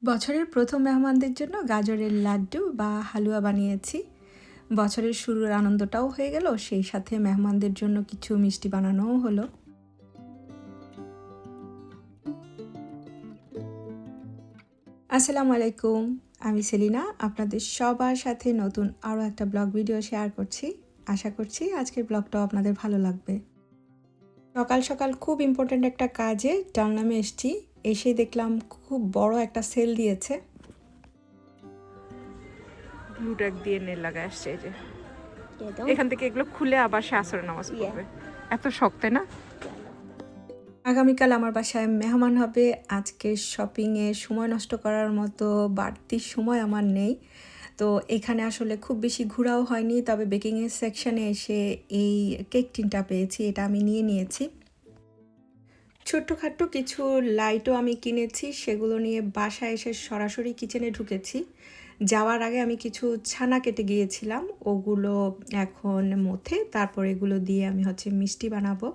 বছরের প্রথম মেহমানদের জন্য গাজরের লাড্ডু বা হালুয়া বানিয়েছি। বছরের শুরুর আনন্দটাও হয়ে গেল, সেই সাথে মেহমানদের জন্য কিছু মিষ্টি বানানোও হলো। আসসালামু আলাইকুম, আমি সেলিনা আপনাদের সবার সাথে নতুন আরও একটা ব্লগ ভিডিও শেয়ার করছি। আশা করছি আজকের ব্লগটাও আপনাদের ভালো লাগবে। সকাল সকাল খুব ইম্পর্ট্যান্ট একটা কাজে ডালনামে এসেছি, এসে দেখলাম খুব বড় একটা সেল দিয়েছে। ব্লু ট্যাগ দিয়ে নেল লাগা আসছে, এই যে এখান থেকে এগুলো খুলে আবার সে আসরের নামাজ পড়বে। এত শক্ত না? আগামীকাল আমার বাসায় মেহমান হবে। আজকে শপিংয়ে সময় নষ্ট করার মতো বাড়তি সময় আমার নেই, তো এখানে আসলে খুব বেশি ঘোরাও হয়নি। তবে বেকিংয়ের সেকশানে এসে এই কেক টিনটা পেয়েছি, এটা আমি নিয়ে নিয়েছি। ছোট্টখাট্টো কিছু লাইটও আমি কিনেছি, সেগুলো নিয়ে বাসায় এসে সরাসরি কিচেনে ঢুকেছি। যাওয়ার আগে আমি কিছু ছানা কেটে গিয়েছিলাম, ওগুলো এখন মথে তারপর এগুলো দিয়ে আমি মিষ্টি বানাবো।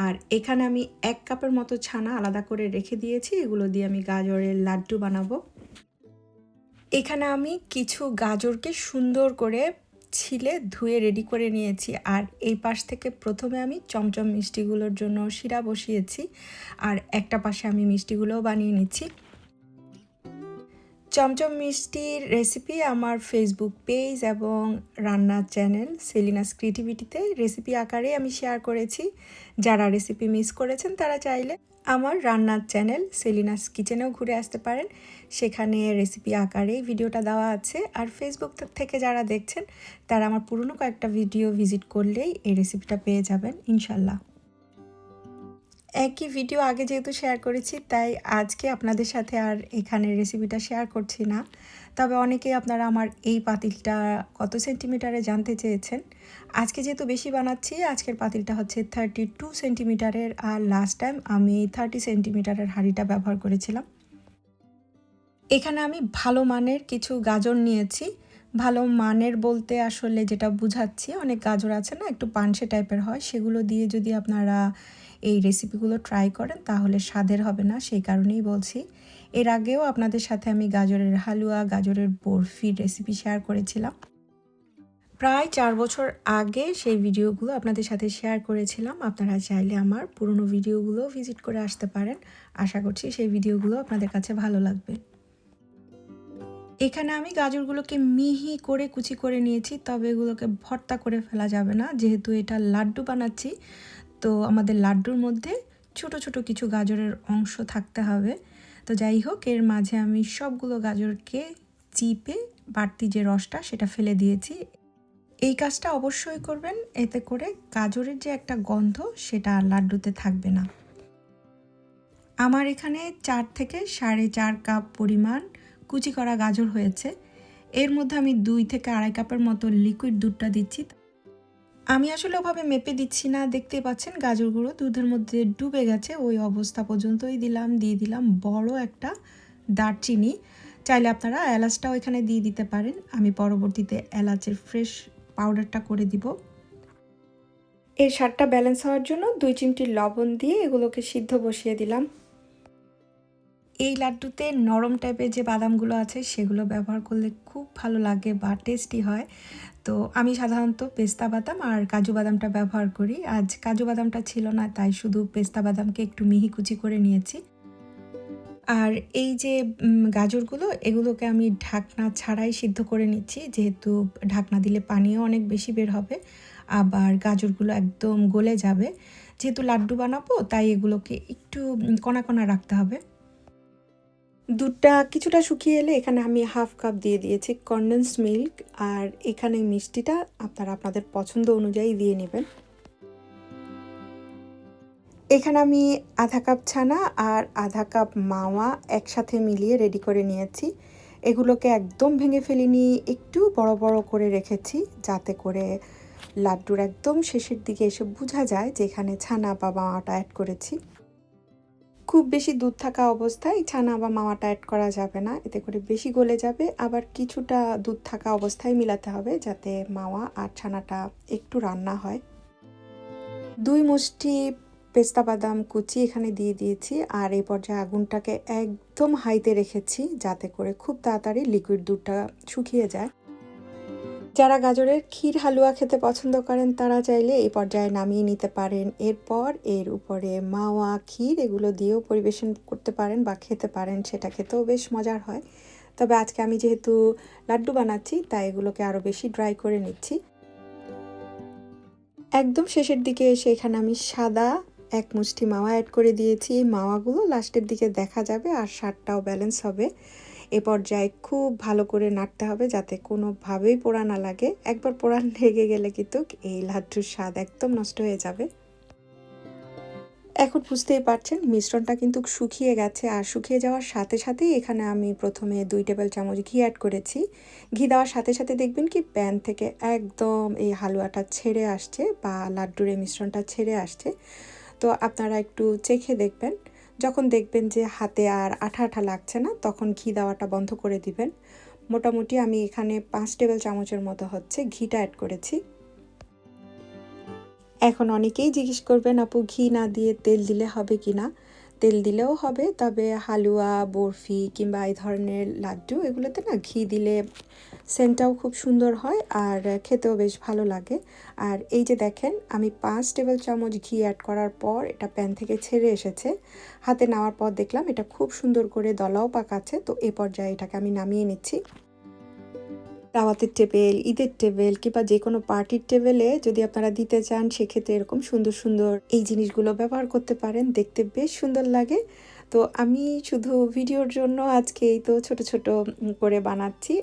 আর এখানে আমি 1 কাপের মতো ছানা আলাদা করে রেখে দিয়েছি, এগুলো দিয়ে আমি গাজরের লাড্ডু বানাবো। এখানে আমি কিছু গাজরকে সুন্দর করে ছিলে ধুয়ে রেডি করে নিয়েছি। আর এই পাশ থেকে প্রথমে আমি চমচম মিষ্টিগুলোর জন্য শিরা বসিয়েছি, আর একটা পাশে আমি মিষ্টিগুলোও বানিয়ে নিচ্ছি। চমচম মিষ্টির রেসিপি আমার ফেসবুক পেজ এবং রান্নার চ্যানেল সেলিনাস ক্রিয়েটিভিটিতে রেসিপি আকারে আমি শেয়ার করেছি। যারা রেসিপি মিস করেছেন তারা চাইলে আমার রান্নার চ্যানেল সেলিনাস কিচেনেও ঘুরে আসতে পারেন, সেখানে রেসিপি আকারেই ভিডিওটা দেওয়া আছে। আর ফেসবুক থেকে যারা দেখছেন তারা আমার পুরনো কয়েকটা ভিডিও ভিজিট করলেই এই রেসিপিটা পেয়ে যাবেন ইনশাল্লাহ। একই ভিডিও আগে যেহেতু শেয়ার করেছি, তাই আজকে আপনাদের সাথে আর এখানে রেসিপিটা শেয়ার করছি না। তবে অনেকেই আপনারা আমার এই পাতিলটা কত সেন্টিমিটারে জানতে চেয়েছেন। আজকে যেহেতু বেশি বানাচ্ছি, আজকের পাতিলটা 32 সেন্টিমিটারের, আর লাস্ট টাইম আমি 30 সেন্টিমিটারের হাঁড়িটা ব্যবহার করেছিলাম। এখানে আমি ভালো মানের কিছু গাজর নিয়েছি। ভালো মানের বলতে আসলে যেটা বুঝাচ্ছি, অনেক গাজর আছে না একটু পানসে টাইপের হয়, সেগুলো দিয়ে যদি আপনারা এই রেসিপিগুলো ট্রাই করেন তাহলে স্বাদের হবে না, সেই কারণেই বলছি। এর আগেও আপনাদের সাথে আমি গাজরের হালুয়া, গাজরের বরফির রেসিপি শেয়ার করেছিলাম। প্রায় 4 বছর আগে সেই ভিডিওগুলো আপনাদের সাথে শেয়ার করেছিলাম। আপনারা চাইলে আমার পুরনো ভিডিওগুলো ভিজিট করে আসতে পারেন। আশা করছি সেই ভিডিওগুলো আপনাদের কাছে ভালো লাগবে। এখানে আমি গাজরগুলোকে মিহি করে কুচি করে নিয়েছি, তবে এগুলোকে ভর্তা করে ফেলা যাবে না, যেহেতু এটা লাড্ডু বানাচ্ছি। তো আমাদের লাড্ডুর মধ্যে ছোট ছোট কিছু গাজরের অংশ থাকতে হবে। তো যাই হোক, এর মাঝে আমি সবগুলো গাজরকে চিপে বাড়তি যে রসটা সেটা ফেলে দিয়েছি। এই কাজটা অবশ্যই করবেন, এতে করে গাজরের যে একটা গন্ধ সেটা লাড্ডুতে থাকবে না। আমার এখানে 4 থেকে 4.5 কাপ পরিমাণ কুচি করা গাজর হয়েছে। এর মধ্যে আমি 2 থেকে 2.5 কাপের মতো লিকুইড দুধটা দিচ্ছি। আমি আসলে ওভাবে মেপে দিচ্ছি না, দেখতেই পাচ্ছেন গাজরগুলো দুধের মধ্যে ডুবে গেছে, ওই অবস্থা পর্যন্তই দিলাম। দিয়ে দিলাম বড় একটা দারচিনি, চাইলে আপনারা এলাচটাও এখানে দিয়ে দিতে পারেন। আমি পরবর্তীতে এলাচের ফ্রেশ পাউডারটা করে দিব। এর স্বাদটা ব্যালেন্স হওয়ার জন্য 2 চিমটি লবণ দিয়ে এগুলোকে সিদ্ধ বসিয়ে দিলাম। এই লাড্ডুতে নরম টাইপের যে বাদামগুলো আছে সেগুলো ব্যবহার করলে খুব ভালো লাগে বা টেস্টি হয়। তো আমি সাধারণত পেস্তা বাদাম আর কাজু বাদামটা ব্যবহার করি। আজ কাজু বাদামটা ছিল না, তাই শুধু পেস্তা বাদামকে একটু মিহি কুচি করে নিয়েছি। আর এই যে গাজরগুলো, এগুলোকে আমি ঢাকনা ছাড়াই সিদ্ধ করে নিচ্ছি, যেহেতু ঢাকনা দিলে পানিও অনেক বেশি বের হবে, আবার গাজরগুলো একদম গলে যাবে। যেহেতু লাড্ডু বানাবো তাই এগুলোকে একটু কণা কণা রাখতে হবে। দুধটা কিছুটা শুকিয়ে এলে এখানে আমি 1/2 কাপ দিয়ে দিয়েছি কনডেন্স মিল্ক, আর এখানে মিষ্টিটা আপনারা আপনাদের পছন্দ অনুযায়ী দিয়ে নেবেন। এখানে আমি 1/2 কাপ ছানা আর 1/2 কাপ মাওয়া একসাথে মিলিয়ে রেডি করে নিয়েছি। এগুলোকে একদম ভেঙে ফেলিনি, একটু বড় বড় করে রেখেছি, যাতে করে লাড্ডুর একদম শেষের দিকে এসে বোঝা যায় যে এখানে ছানা বা মাওয়াটা অ্যাড করেছি। খুব বেশি দুধ থাকা অবস্থায় ছানা বা মাওয়াটা অ্যাড করা যাবে না, এতে করে বেশি গলে যাবে। আবার কিছুটা দুধ থাকা অবস্থায় মিলাতে হবে, যাতে মাওয়া আর ছানাটা একটু রান্না হয়। 2 মুষ্টি পেস্তা বাদাম কুচি এখানে দিয়ে দিয়েছি, আর এই পর্যায়ে আগুনটাকে একদম হাইতে রেখেছি যাতে করে খুব তাড়াতাড়ি লিকুইড দুধটা শুকিয়ে যায়। যারা গাজরের ক্ষীর হালুয়া খেতে পছন্দ করেন তারা চাইলে এই পর্যায়ে নামিয়ে নিতে পারেন। এরপর এর উপরে মাওয়া, ক্ষীর এগুলো দিয়েও পরিবেশন করতে পারেন বা খেতে পারেন, সেটা খেতেও বেশ মজার হয়। তবে আজকে আমি যেহেতু লাড্ডু বানাচ্ছি তাই এগুলোকে আরও বেশি ড্রাই করে নিচ্ছি। একদম শেষের দিকে এসে এখানে আমি সাদা এক মুষ্টি মাওয়া অ্যাড করে দিয়েছি। মাওয়াগুলো লাস্টের দিকে দেখা যাবে আর স্বাদটাও ব্যালেন্স হবে। এ পর্যায়ে খুব ভালো করে নাড়তে হবে যাতে কোনোভাবেই পোড়া না লাগে। একবার পোড়া লেগে গেলে কিন্তু এই লাড্ডুর স্বাদ একদম নষ্ট হয়ে যাবে। এখন বুঝতেই পারছেন মিশ্রণটা কিন্তু শুকিয়ে গেছে, আর শুকিয়ে যাওয়ার সাথে সাথেই এখানে আমি প্রথমে 2 টেবিল চামচ ঘি অ্যাড করেছি। ঘি দেওয়ার সাথে সাথে দেখবেন কি প্যান থেকে একদম এই হালুয়াটা ছেড়ে আসছে বা লাড্ডুর এই মিশ্রণটা ছেড়ে আসছে। তো আপনারা একটু চেখে দেখবেন, যখন দেখবেন যে হাতে আর আঠা আঠা লাগছে না তখন ঘি দেওয়াটা বন্ধ করে দিবেন। মোটামুটি আমি এখানে 5 টেবিল চামচের মতো হচ্ছে ঘিটা অ্যাড করেছি। এখন অনেকেই জিজ্ঞেস করবেন আপু ঘি না দিয়ে তেল দিলে হবে কি না? তেল দিলেও হবে, তবে হালুয়া, বরফি কিংবা এই ধরনের লাড্ডু এগুলোতে না ঘি দিলে সেন্টটাও খুব সুন্দর হয় আর খেতেও বেশ ভালো লাগে। আর এই যে দেখেন আমি 5 টেবিল চামচ ঘি অ্যাড করার পর এটা প্যান থেকে ছেড়ে এসেছে। হাতে নেওয়ার পর দেখলাম এটা খুব সুন্দর করে দলাও পাকাচ্ছে। তো এই পর্যায়ে এটাকে আমি নামিয়ে নিচ্ছি। দাওয়াতের টেবিল, ঈদের টেবিল কিংবা যে কোনো পার্টির টেবিলে যদি আপনারা দিতে চান সেক্ষেত্রে এরকম সুন্দর সুন্দর এই জিনিসগুলো ব্যবহার করতে পারেন, দেখতে বেশ সুন্দর লাগে। তো আমি শুধু ভিডিওর জন্য আজকে এই তো ছোট ছোট করে বানাচ্ছি।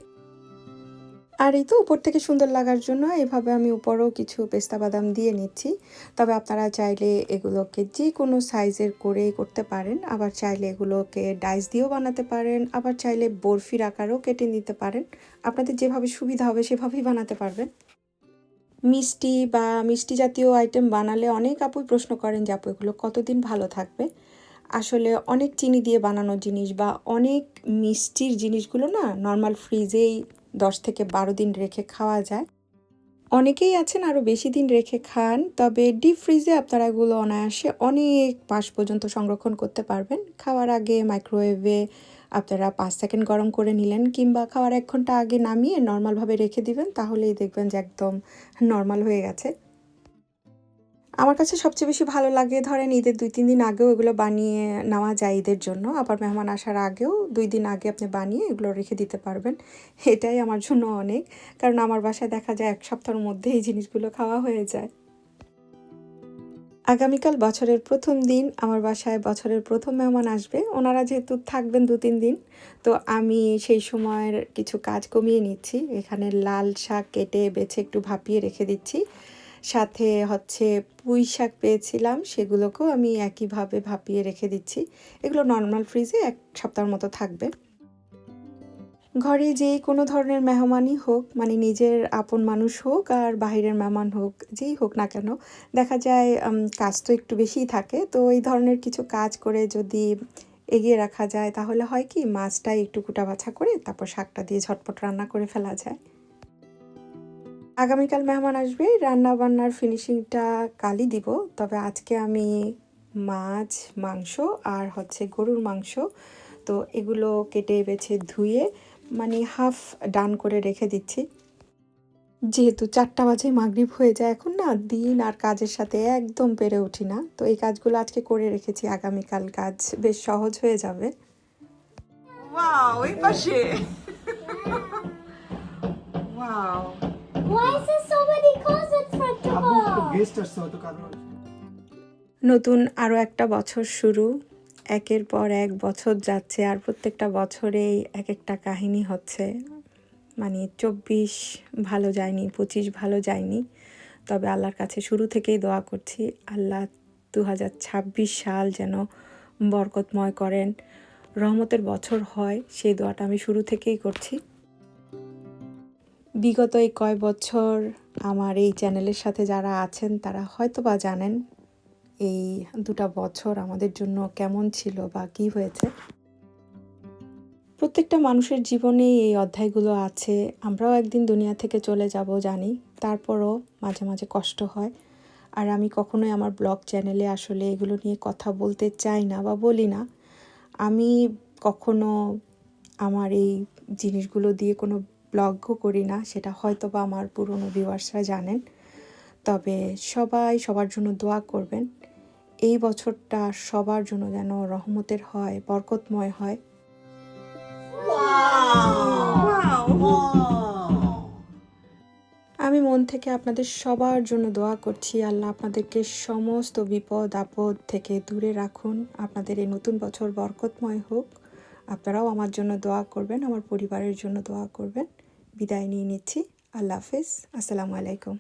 আর এই তো উপর থেকে সুন্দর লাগার জন্য এভাবে আমি উপরেও কিছু পেস্তা বাদাম দিয়ে নিচ্ছি। তবে আপনারা চাইলে এগুলোকে যে কোনো সাইজের করে করতে পারেন, আবার চাইলে এগুলোকে ডাইস দিয়েও বানাতে পারেন, আবার চাইলে বরফির আকারেও কেটে নিতে পারেন। আপনাদের যেভাবে সুবিধা হবে সেভাবেই বানাতে পারবেন। মিষ্টি বা মিষ্টি জাতীয় আইটেম বানালে অনেক আপুই প্রশ্ন করেন যে আপু এগুলো কতদিন ভালো থাকবে। আসলে অনেক চিনি দিয়ে বানানো জিনিস বা অনেক মিষ্টির জিনিসগুলো না নর্মাল ফ্রিজেই 10 থেকে 12 দিন রেখে খাওয়া যায়। অনেকেই আছেন আরও বেশি দিন রেখে খান, তবে ডিপ ফ্রিজে আপনারা এগুলো অনায়াসে অনেক মাস পর্যন্ত সংরক্ষণ করতে পারবেন। খাওয়ার আগে মাইক্রোওয়েভে আপনারা 5 সেকেন্ড গরম করে নিলেন কিংবা খাওয়ার 1 ঘন্টা আগে নামিয়ে নর্মালভাবে রেখে দিবেন, তাহলেই দেখবেন যে একদম নর্মাল হয়ে গেছে। আমার কাছে সবচেয়ে বেশি ভালো লাগে ধরেন ঈদের 2-3 দিন আগেও এগুলো বানিয়ে নেওয়া যায় ঈদের জন্য। আবার মেহমান আসার আগেও 2 দিন আগে আপনি বানিয়ে এগুলো রেখে দিতে পারবেন। এটাই আমার জন্য অনেক। কারণ আমার বাসায় দেখা যায় 1 সপ্তাহের মধ্যে এই জিনিসগুলো খাওয়া হয়ে যায়। আগামীকাল বছরের 1ম দিন আমার বাসায় বছরের 1ম মেহমান আসবে। ওনারা যেহেতু থাকবেন 2-3 দিন, তো আমি সেই সময়ের কিছু কাজ কমিয়ে নিচ্ছি। এখানে লাল শাক কেটে বেছে একটু ভাপিয়ে রেখে দিচ্ছি। সাথে হচ্ছে পুঁই শাক পেয়েছিলাম, সেগুলোকেও আমি একইভাবে ভাপিয়ে রেখে দিচ্ছি। এগুলো নর্মাল ফ্রিজে 1 সপ্তাহের মতো থাকবে। ঘরে যে কোনো ধরনের মেহমানই হোক, মানে নিজের আপন মানুষ হোক আর বাহিরের মেহমান হোক, যেই হোক না কেন, দেখা যায় কাজ তো একটু বেশিই থাকে। তো এই ধরনের কিছু কাজ করে যদি এগিয়ে রাখা যায় তাহলে হয় কি মাছটাই একটু কুটাবাছা করে তারপর শাকটা দিয়ে ঝটপট রান্না করে ফেলা যায়। আগামীকাল মেহমান আসবে, রান্না বান্নার ফিনিশিংটা কালই দিব। তবে আজকে আমি মাছ, মাংস আর হচ্ছে গরুর মাংস, তো এগুলো কেটে বেছে ধুয়ে মানে হাফ ডান করে রেখে দিচ্ছি। যেহেতু 4টা বাজে মাগরিব হয়ে যায় এখন না, দিন আর কাজের সাথে একদম পেরে উঠি না। তো এই কাজগুলো আজকে করে রেখেছি, আগামীকাল কাজ বেশ সহজ হয়ে যাবে। ওয়াও, এই পাশে। Wow. Why is there so many cars in front of আব্বু তো us? গেস্ট আসছে হয়তো কারণ নতুন আরও একটা বছর শুরু, একের পর এক বছর যাচ্ছে আর প্রত্যেকটা বছরেই এক একটা কাহিনী হচ্ছে। মানে 24 ভালো যায়নি, 25 ভালো যায়নি। তবে আল্লাহর কাছে শুরু থেকেই দোয়া করছি আল্লাহ 2026 সাল যেন বরকতময় করেন, রহমতের বছর হয়, সেই দোয়াটা আমি শুরু থেকেই করছি। বিগত এই কয় বছর আমার এই চ্যানেলের সাথে যারা আছেন তারা হয়তো বা জানেন এই 2টা বছর আমাদের জন্য কেমন ছিল বা কী হয়েছে। প্রত্যেকটা মানুষের জীবনেই এই অধ্যায়গুলো আছে। আমরাও একদিন দুনিয়া থেকে চলে যাব জানি, তারপরও মাঝে মাঝে কষ্ট হয়। আর আমি কখনোই আমার ব্লগ চ্যানেলে আসলে এগুলো নিয়ে কথা বলতে চাই না বা বলি না। আমি কখনো আমার এই জিনিসগুলো দিয়ে কোনো ব্লগও করি না, সেটা হয়তো বা আমার পুরনো ভিউয়ার্সরা জানেন। তবে সবাই সবার জন্য দোয়া করবেন। এই বছরটা সবার জন্য যেন রহমতের হয়, বরকতময় হয়। আমি মন থেকে আপনাদের সবার জন্য দোয়া করছি। আল্লাহ আপনাদেরকে সমস্ত বিপদ আপদ থেকে দূরে রাখুন। আপনাদের এই নতুন বছর বরকতময় হোক। আপনারাও আমার জন্য দোয়া করবেন, আমার পরিবারের জন্য দোয়া করবেন। বিদায় নিয়ে নিচ্ছি। আল্লাহ হাফেজ। আসসালামু আলাইকুম।